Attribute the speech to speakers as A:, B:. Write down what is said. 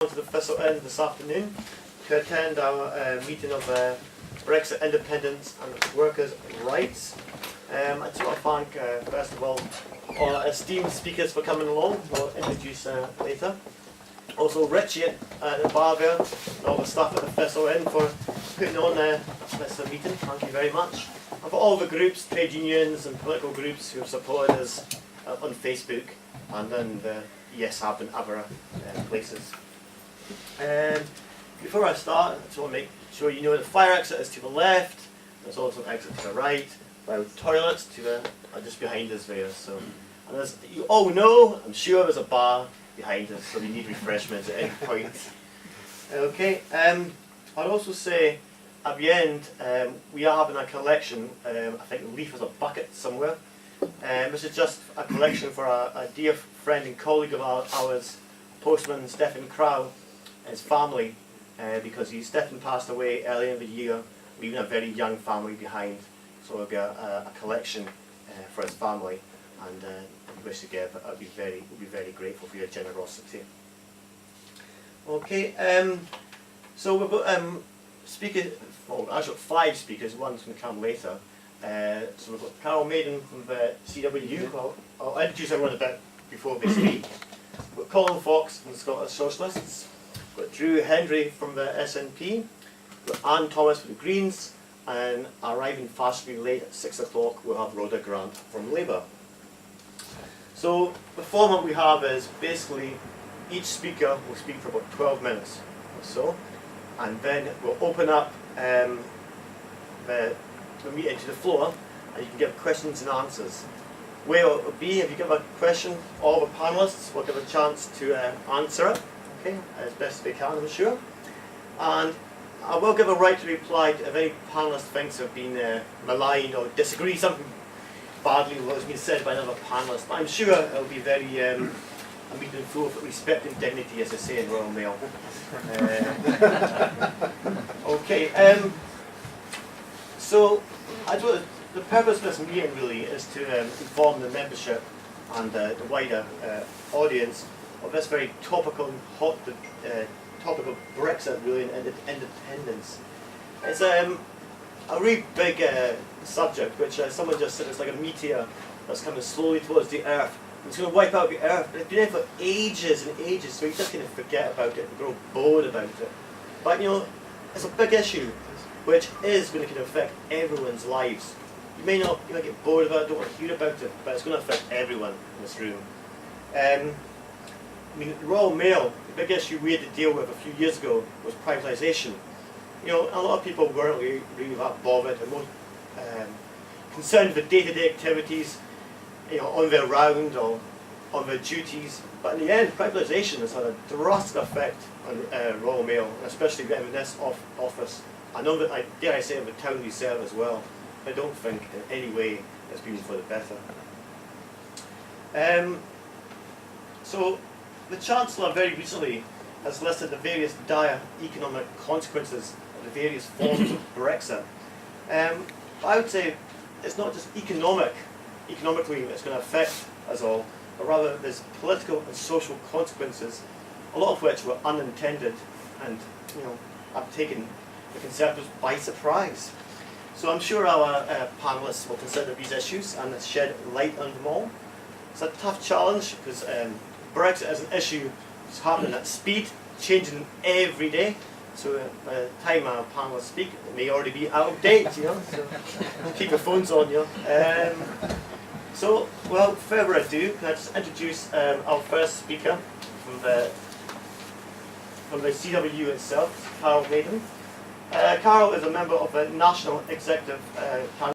A: To the Thistle this afternoon to attend our meeting of Brexit independence and workers' rights. I just want to thank, first of all, our esteemed speakers for coming along. We'll introduce later. Also Richie at the bar there, and all the staff at the Thistle for putting on this meeting. Thank you very much. And for all the groups, trade unions and political groups who have supported us on Facebook and in the Yes Hub and other places. Before I start, I just want to make sure you know the fire exit is to the left. There's also an exit to the right. The toilets to the are just behind us there. So, and as you all know, I'm sure there's a bar behind us, so we need refreshments at any point. Okay. I'd also say at the end we are having a collection. I think Leaf has a bucket somewhere. This is just a collection for a dear friend and colleague of ours, Postman Stephen Crow. His family, because Stephen passed away earlier in the year, leaving a very young family behind. So it'll be a collection for his family, and if you wish to give, we'll be very grateful for your generosity. Okay, so we've got speakers. Well, I've got 5 speakers. One's going to come later. So we've got Carol Maiden from the CWU. I'll introduce everyone a bit before they speak. We've got Colin Fox from the Scottish Socialists. We've got Drew Hendry from the SNP, we've got Anne Thomas from the Greens, and arriving fastly late at 6 o'clock we'll have Rhoda Grant from Labour. So the format we have is basically each speaker will speak for about 12 minutes or so, and then we'll open up the meeting to the floor, and you can give questions and answers. Where it will be, if you give a question, all the panellists will give a chance to answer it. Okay, as best they can, I'm sure. And I will give a right to reply if any panellist thinks I've been maligned or disagree something badly with what has been said by another panellist. But I'm sure it'll be very a meeting full of respect and dignity, as they say in Royal Mail. Okay, so the purpose of this meeting really is to inform the membership and the wider audience of this very topical and hot topic of Brexit, really, and independence. It's a really big subject, which someone just said it's like a meteor that's coming slowly towards the Earth. It's going to wipe out the Earth. It's been there for ages and ages, so you just kind of forget about it and grow bored about it. But you know, it's a big issue, which is going to kind of affect everyone's lives. You may get bored about it, don't want to hear about it, but it's going to affect everyone in this room. I mean, Royal Mail, the big issue we had to deal with a few years ago was privatisation. You know, a lot of people weren't really that bothered and more concerned with day-to-day activities, you know, on their round or on their duties. But in the end, privatisation has had a drastic effect on Royal Mail, and especially in this office. I know that, dare I say, the town we serve as well. I don't think in any way it's been for the better. So the Chancellor very recently has listed the various dire economic consequences of the various forms of Brexit. I would say it's not just economically it's going to affect us all, but rather there's political and social consequences, a lot of which were unintended and have taken the Conservatives by surprise. So I'm sure our panellists will consider these issues and shed light on them all. It's a tough challenge because Brexit is an issue that's happening at speed, changing every day. So by the time our panellists speak, it may already be out of date, so keep your phones on, So, without further ado, can I just introduce our first speaker from the CWU itself, Carol Maiden. Carol is a member of the National Executive Council.